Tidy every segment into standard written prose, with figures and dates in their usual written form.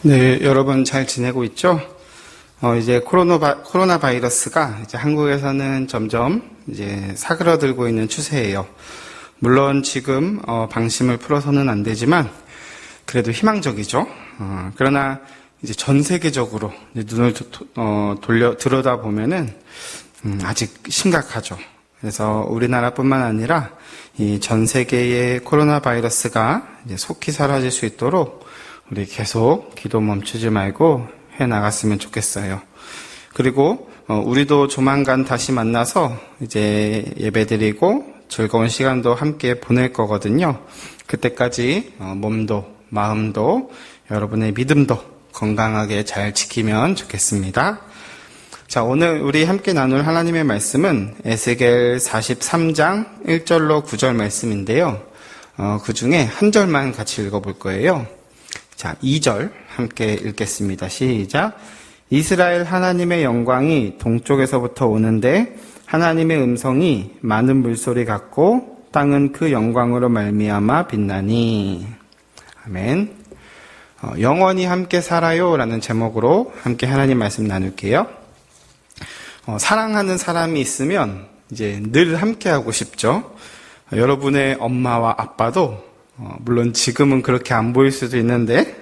네, 여러분 잘 지내고 있죠? 이제 코로나 바이러스가 이제 한국에서는 점점 이제 사그러들고 있는 추세예요. 물론 지금 방심을 풀어서는 안 되지만 그래도 희망적이죠. 그러나 이제 전 세계적으로 이제 눈을 들여다 보면은 아직 심각하죠. 그래서 우리나라뿐만 아니라 이 전 세계의 코로나 바이러스가 이제 속히 사라질 수 있도록 우리 계속 기도 멈추지 말고 해 나갔으면 좋겠어요. 그리고 우리도 조만간 다시 만나서 이제 예배드리고 즐거운 시간도 함께 보낼 거거든요. 그때까지 몸도 마음도 여러분의 믿음도 건강하게 잘 지키면 좋겠습니다. 자, 오늘 우리 함께 나눌 하나님의 말씀은 에스겔 43장 1절로 9절 말씀인데요. 그 중에 한 절만 같이 읽어볼 거예요. 자, 2절 함께 읽겠습니다. 시작. 이스라엘 하나님의 영광이 동쪽에서부터 오는데 하나님의 음성이 많은 물소리 같고 땅은 그 영광으로 말미암아 빛나니. 아멘. 영원히 함께 살아요 라는 제목으로 함께 하나님 말씀 나눌게요. 사랑하는 사람이 있으면 이제 늘 함께 하고 싶죠. 여러분의 엄마와 아빠도 물론 지금은 그렇게 안 보일 수도 있는데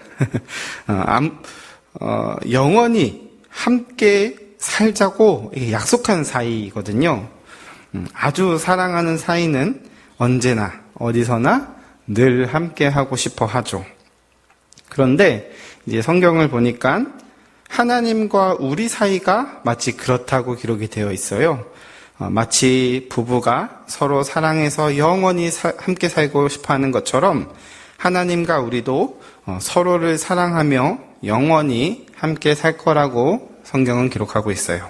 영원히 함께 살자고 약속한 사이거든요. 아주 사랑하는 사이는 언제나 어디서나 늘 함께 하고 싶어 하죠. 그런데 이제 성경을 보니까 하나님과 우리 사이가 마치 그렇다고 기록이 되어 있어요. 마치 부부가 서로 사랑해서 영원히 함께 살고 싶어 하는 것처럼 하나님과 우리도 서로를 사랑하며 영원히 함께 살 거라고 성경은 기록하고 있어요.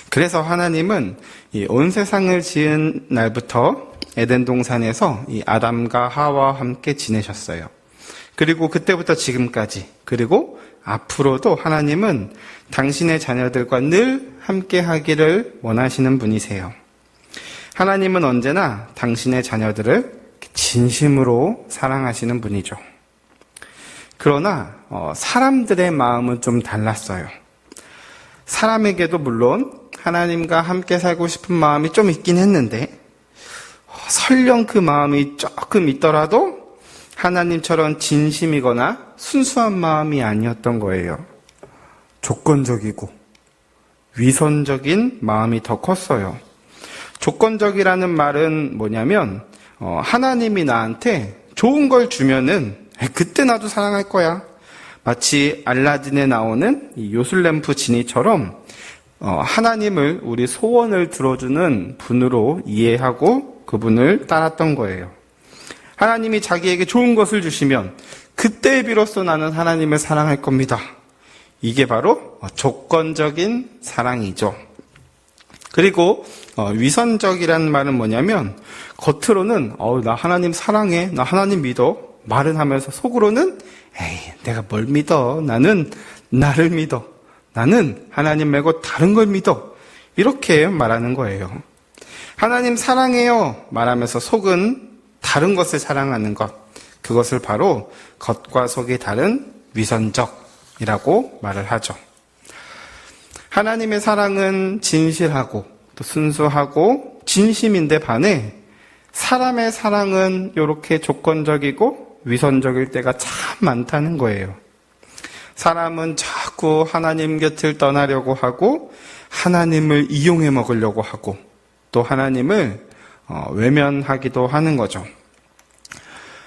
그래서 하나님은 이 온 세상을 지은 날부터 에덴 동산에서 이 아담과 하와와 함께 지내셨어요. 그리고 그때부터 지금까지, 그리고 앞으로도 하나님은 당신의 자녀들과 늘 함께 하기를 원하시는 분이세요. 하나님은 언제나 당신의 자녀들을 진심으로 사랑하시는 분이죠. 그러나 사람들의 마음은 좀 달랐어요. 사람에게도 물론 하나님과 함께 살고 싶은 마음이 좀 있긴 했는데 설령 그 마음이 조금 있더라도 하나님처럼 진심이거나 순수한 마음이 아니었던 거예요. 조건적이고 위선적인 마음이 더 컸어요. 조건적이라는 말은 뭐냐면 하나님이 나한테 좋은 걸 주면은 그때 나도 사랑할 거야. 마치 알라딘에 나오는 이 요술램프 지니처럼 하나님을 우리 소원을 들어주는 분으로 이해하고 그분을 따랐던 거예요. 하나님이 자기에게 좋은 것을 주시면 그때 비로소 나는 하나님을 사랑할 겁니다. 이게 바로 조건적인 사랑이죠. 그리고 위선적이라는 말은 뭐냐면 겉으로는 나 하나님 사랑해, 나 하나님 믿어 말은 하면서 속으로는 에이 내가 뭘 믿어, 나는 나를 믿어, 나는 하나님 말고 다른 걸 믿어, 이렇게 말하는 거예요. 하나님 사랑해요 말하면서 속은 다른 것을 사랑하는 것, 그것을 바로 겉과 속이 다른 위선적이라고 말을 하죠. 하나님의 사랑은 진실하고 또 순수하고 진심인데 반해 사람의 사랑은 이렇게 조건적이고 위선적일 때가 참 많다는 거예요. 사람은 자꾸 하나님 곁을 떠나려고 하고 하나님을 이용해 먹으려고 하고 또 하나님을 외면하기도 하는 거죠.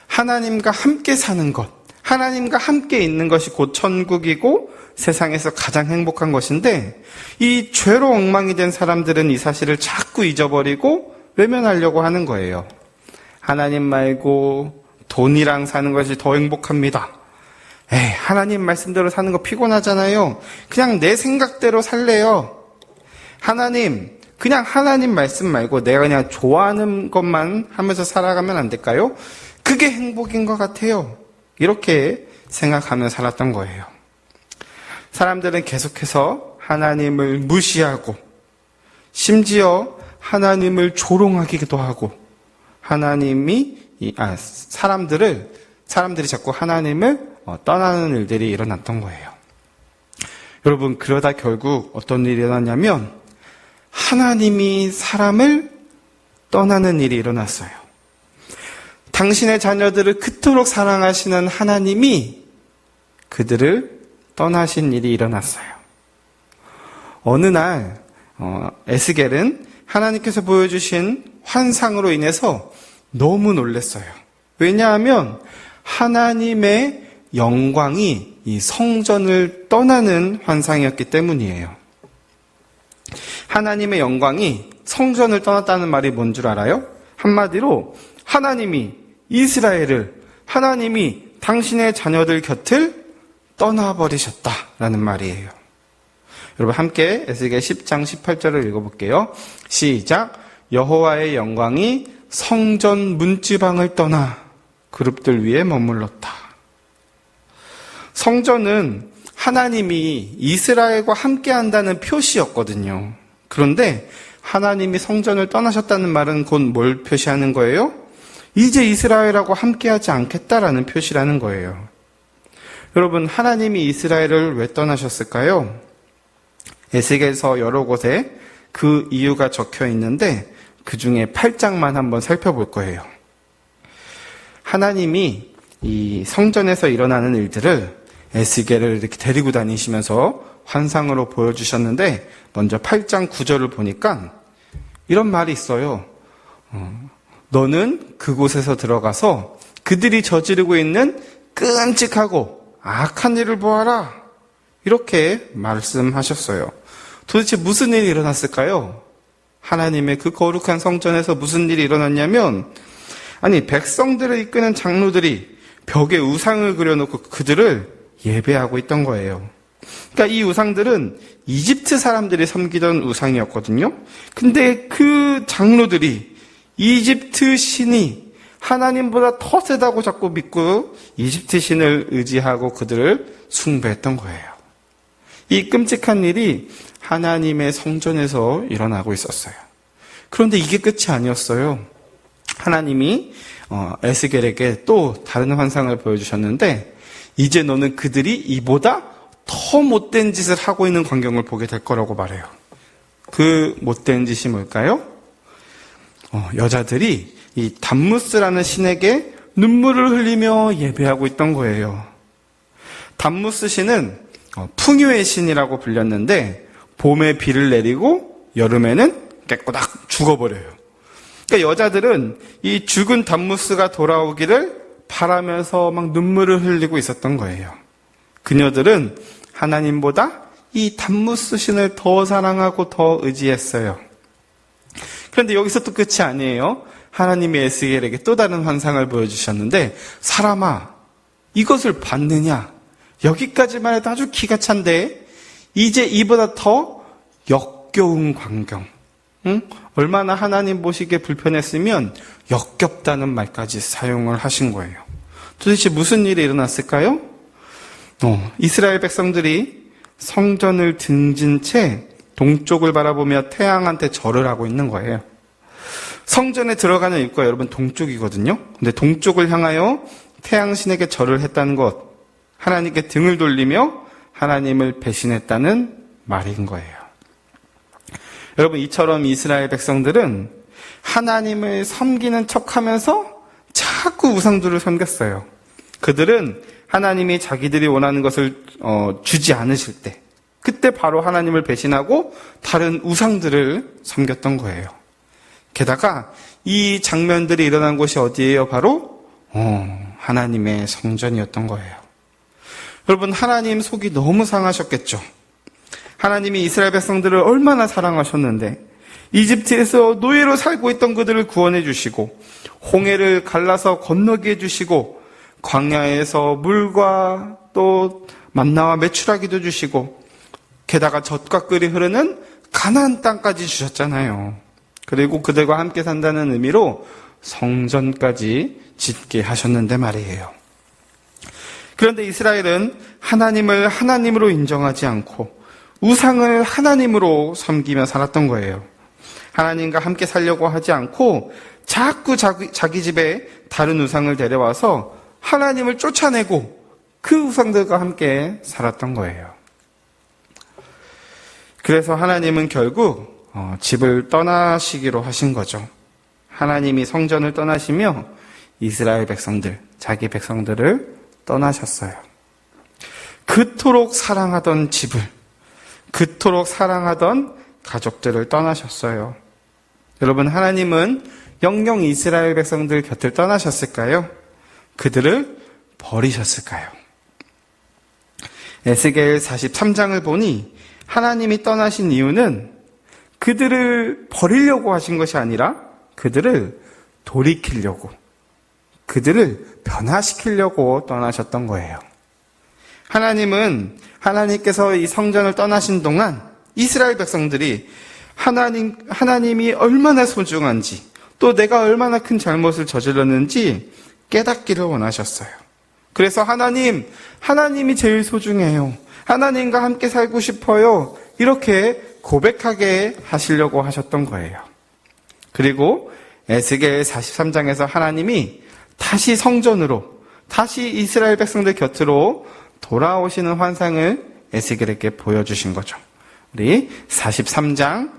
하나님과 함께 사는 것, 하나님과 함께 있는 것이 곧 천국이고 세상에서 가장 행복한 것인데 이 죄로 엉망이 된 사람들은 이 사실을 자꾸 잊어버리고 외면하려고 하는 거예요. 하나님 말고 돈이랑 사는 것이 더 행복합니다. 하나님 말씀대로 사는 거 피곤하잖아요. 그냥 내 생각대로 살래요. 하나님, 그냥 하나님 말씀 말고 내가 그냥 좋아하는 것만 하면서 살아가면 안 될까요? 그게 행복인 것 같아요. 이렇게 생각하며 살았던 거예요. 사람들은 계속해서 하나님을 무시하고 심지어 하나님을 조롱하기도 하고 사람들이 자꾸 하나님을 떠나는 일들이 일어났던 거예요. 여러분, 그러다 결국 어떤 일이 일어났냐면 하나님이 사람을 떠나는 일이 일어났어요. 당신의 자녀들을 그토록 사랑하시는 하나님이 그들을 떠나신 일이 일어났어요. 어느 날 에스겔은 하나님께서 보여주신 환상으로 인해서 너무 놀랐어요. 왜냐하면 하나님의 영광이 이 성전을 떠나는 환상이었기 때문이에요. 하나님의 영광이 성전을 떠났다는 말이 뭔 줄 알아요? 한마디로 하나님이 이스라엘을, 하나님이 당신의 자녀들 곁을 떠나버리셨다라는 말이에요. 여러분 함께 에스겔 10장 18절을 읽어볼게요. 시작. 여호와의 영광이 성전 문지방을 떠나 그룹들 위에 머물렀다. 성전은 하나님이 이스라엘과 함께 한다는 표시였거든요. 그런데 하나님이 성전을 떠나셨다는 말은 곧 뭘 표시하는 거예요? 이제 이스라엘하고 함께하지 않겠다라는 표시라는 거예요. 여러분, 하나님이 이스라엘을 왜 떠나셨을까요? 에스겔서 여러 곳에 그 이유가 적혀 있는데 그 중에 8장만 한번 살펴볼 거예요. 하나님이 이 성전에서 일어나는 일들을 에스겔을 이렇게 데리고 다니시면서 환상으로 보여주셨는데 먼저 8장 9절을 보니까 이런 말이 있어요. 너는 그곳에서 들어가서 그들이 저지르고 있는 끔찍하고 악한 일을 보아라. 이렇게 말씀하셨어요. 도대체 무슨 일이 일어났을까요? 하나님의 그 거룩한 성전에서 무슨 일이 일어났냐면 백성들을 이끄는 장로들이 벽에 우상을 그려놓고 그들을 예배하고 있던 거예요. 그러니까 이 우상들은 이집트 사람들이 섬기던 우상이었거든요. 근데 그 장로들이 이집트 신이 하나님보다 더 세다고 자꾸 믿고 이집트 신을 의지하고 그들을 숭배했던 거예요. 이 끔찍한 일이 하나님의 성전에서 일어나고 있었어요. 그런데 이게 끝이 아니었어요. 하나님이 에스겔에게 또 다른 환상을 보여주셨는데 이제 너는 그들이 이보다 더 못된 짓을 하고 있는 광경을 보게 될 거라고 말해요. 그 못된 짓이 뭘까요? 여자들이 이 담무스라는 신에게 눈물을 흘리며 예배하고 있던 거예요. 담무스 신은 풍요의 신이라고 불렸는데 봄에 비를 내리고 여름에는 깨꼬닥 죽어버려요. 그러니까 여자들은 이 죽은 담무스가 돌아오기를 바라면서 막 눈물을 흘리고 있었던 거예요. 그녀들은 하나님보다 이 담무스 신을 더 사랑하고 더 의지했어요. 그런데 여기서 또 끝이 아니에요. 하나님이 에스겔에게 또 다른 환상을 보여주셨는데 사람아, 이것을 봤느냐? 여기까지만 해도 아주 기가 찬데 이제 이보다 더 역겨운 광경. 얼마나 하나님 보시기에 불편했으면 역겹다는 말까지 사용을 하신 거예요. 도대체 무슨 일이 일어났을까요? 이스라엘 백성들이 성전을 등진 채 동쪽을 바라보며 태양한테 절을 하고 있는 거예요. 성전에 들어가는 입구가 여러분 동쪽이거든요. 근데 동쪽을 향하여 태양신에게 절을 했다는 것, 하나님께 등을 돌리며 하나님을 배신했다는 말인 거예요. 여러분, 이처럼 이스라엘 백성들은 하나님을 섬기는 척하면서 자꾸 우상들을 섬겼어요. 그들은 하나님이 자기들이 원하는 것을 주지 않으실 때 그때 바로 하나님을 배신하고 다른 우상들을 섬겼던 거예요. 게다가 이 장면들이 일어난 곳이 어디예요? 바로 하나님의 성전이었던 거예요. 여러분, 하나님 속이 너무 상하셨겠죠. 하나님이 이스라엘 백성들을 얼마나 사랑하셨는데 이집트에서 노예로 살고 있던 그들을 구원해 주시고 홍해를 갈라서 건너게 해주시고 광야에서 물과 또 만나와 메추라기도 주시고 게다가 젖과 꿀이 흐르는 가나안 땅까지 주셨잖아요. 그리고 그들과 함께 산다는 의미로 성전까지 짓게 하셨는데 말이에요. 그런데 이스라엘은 하나님을 하나님으로 인정하지 않고 우상을 하나님으로 섬기며 살았던 거예요. 하나님과 함께 살려고 하지 않고 자꾸 자기 집에 다른 우상을 데려와서 하나님을 쫓아내고 그 우상들과 함께 살았던 거예요. 그래서 하나님은 결국 집을 떠나시기로 하신 거죠. 하나님이 성전을 떠나시며 이스라엘 백성들, 자기 백성들을 떠나셨어요. 그토록 사랑하던 집을, 그토록 사랑하던 가족들을 떠나셨어요. 여러분, 하나님은 영영 이스라엘 백성들 곁을 떠나셨을까요? 그들을 버리셨을까요? 에스겔 43장을 보니 하나님이 떠나신 이유는 그들을 버리려고 하신 것이 아니라 그들을 돌이키려고, 그들을 변화시키려고 떠나셨던 거예요. 하나님께서 이 성전을 떠나신 동안 이스라엘 백성들이 하나님이 얼마나 소중한지, 또 내가 얼마나 큰 잘못을 저질렀는지 깨닫기를 원하셨어요. 그래서 하나님이 제일 소중해요. 하나님과 함께 살고 싶어요. 이렇게 고백하게 하시려고 하셨던 거예요. 그리고 에스겔 43장에서 하나님이 다시 성전으로, 다시 이스라엘 백성들 곁으로 돌아오시는 환상을 에스겔에게 보여주신 거죠. 우리 43장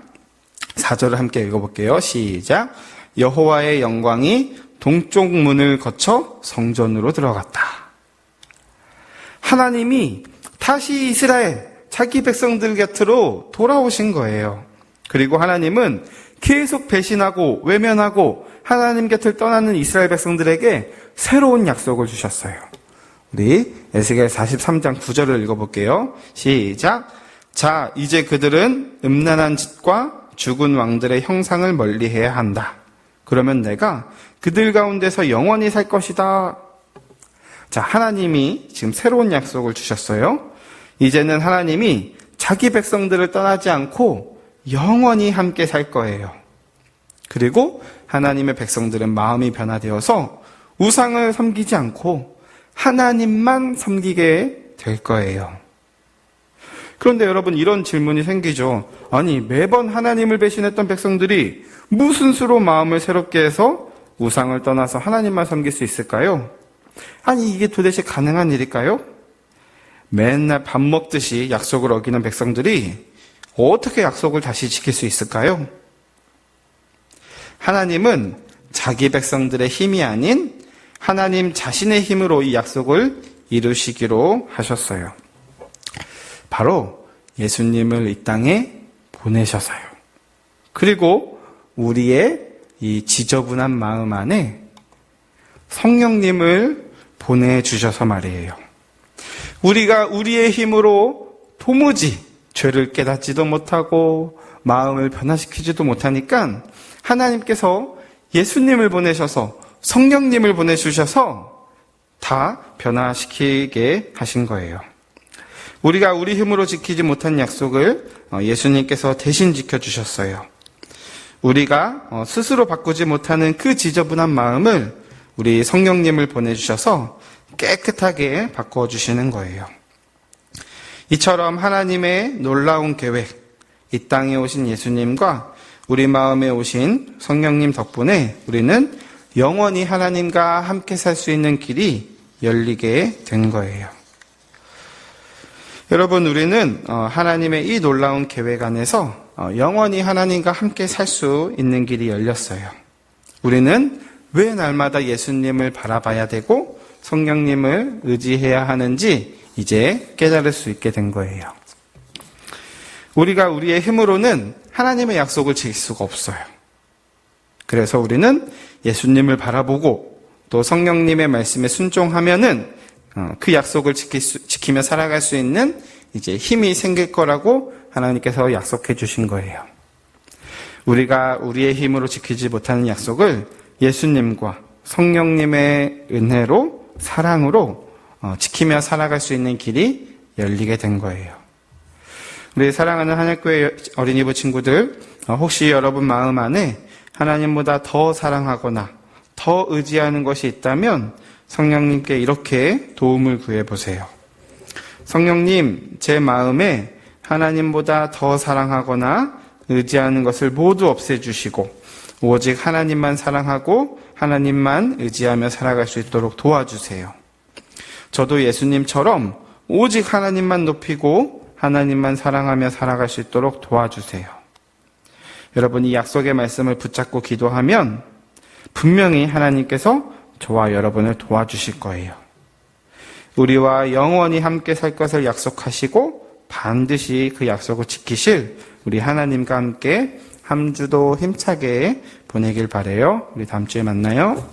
4절을 함께 읽어볼게요. 시작. 여호와의 영광이 동쪽 문을 거쳐 성전으로 들어갔다. 하나님이 다시 이스라엘, 자기 백성들 곁으로 돌아오신 거예요. 그리고 하나님은 계속 배신하고 외면하고 하나님 곁을 떠나는 이스라엘 백성들에게 새로운 약속을 주셨어요. 우리 에스겔 43장 9절을 읽어볼게요. 시작. 자, 이제 그들은 음란한 짓과 죽은 왕들의 형상을 멀리해야 한다. 그러면 내가 그들 가운데서 영원히 살 것이다. 자, 하나님이 지금 새로운 약속을 주셨어요. 이제는 하나님이 자기 백성들을 떠나지 않고 영원히 함께 살 거예요. 그리고 하나님의 백성들은 마음이 변화되어서 우상을 섬기지 않고 하나님만 섬기게 될 거예요. 그런데 여러분, 이런 질문이 생기죠. 아니, 매번 하나님을 배신했던 백성들이 무슨 수로 마음을 새롭게 해서 우상을 떠나서 하나님만 섬길 수 있을까요? 아니, 이게 도대체 가능한 일일까요? 맨날 밥 먹듯이 약속을 어기는 백성들이 어떻게 약속을 다시 지킬 수 있을까요? 하나님은 자기 백성들의 힘이 아닌 하나님 자신의 힘으로 이 약속을 이루시기로 하셨어요. 바로 예수님을 이 땅에 보내셔서요. 그리고 우리의 이 지저분한 마음 안에 성령님을 보내주셔서 말이에요. 우리가 우리의 힘으로 도무지 죄를 깨닫지도 못하고 마음을 변화시키지도 못하니까 하나님께서 예수님을 보내셔서 성령님을 보내주셔서 다 변화시키게 하신 거예요. 우리가 우리 힘으로 지키지 못한 약속을 예수님께서 대신 지켜주셨어요. 우리가 스스로 바꾸지 못하는 그 지저분한 마음을 우리 성령님을 보내주셔서 깨끗하게 바꿔주시는 거예요. 이처럼 하나님의 놀라운 계획, 이 땅에 오신 예수님과 우리 마음에 오신 성령님 덕분에 우리는 영원히 하나님과 함께 살 수 있는 길이 열리게 된 거예요. 여러분, 우리는 하나님의 이 놀라운 계획 안에서 영원히 하나님과 함께 살 수 있는 길이 열렸어요. 우리는 왜 날마다 예수님을 바라봐야 되고 성령님을 의지해야 하는지 이제 깨달을 수 있게 된 거예요. 우리가 우리의 힘으로는 하나님의 약속을 지킬 수가 없어요. 그래서 우리는 예수님을 바라보고 또 성령님의 말씀에 순종하면은 그 약속을 지키며 살아갈 수 있는 이제 힘이 생길 거라고 하나님께서 약속해 주신 거예요. 우리가 우리의 힘으로 지키지 못하는 약속을 예수님과 성령님의 은혜로, 사랑으로 지키며 살아갈 수 있는 길이 열리게 된 거예요. 우리 사랑하는 하늘교회 어린이부 친구들, 혹시 여러분 마음 안에 하나님보다 더 사랑하거나 더 의지하는 것이 있다면 성령님께 이렇게 도움을 구해보세요. 성령님, 제 마음에 하나님보다 더 사랑하거나 의지하는 것을 모두 없애주시고 오직 하나님만 사랑하고 하나님만 의지하며 살아갈 수 있도록 도와주세요. 저도 예수님처럼 오직 하나님만 높이고 하나님만 사랑하며 살아갈 수 있도록 도와주세요. 여러분, 이 약속의 말씀을 붙잡고 기도하면 분명히 하나님께서 저와 여러분을 도와주실 거예요. 우리와 영원히 함께 살 것을 약속하시고 반드시 그 약속을 지키실 우리 하나님과 함께 한 주도 힘차게 보내길 바라요. 우리 다음 주에 만나요.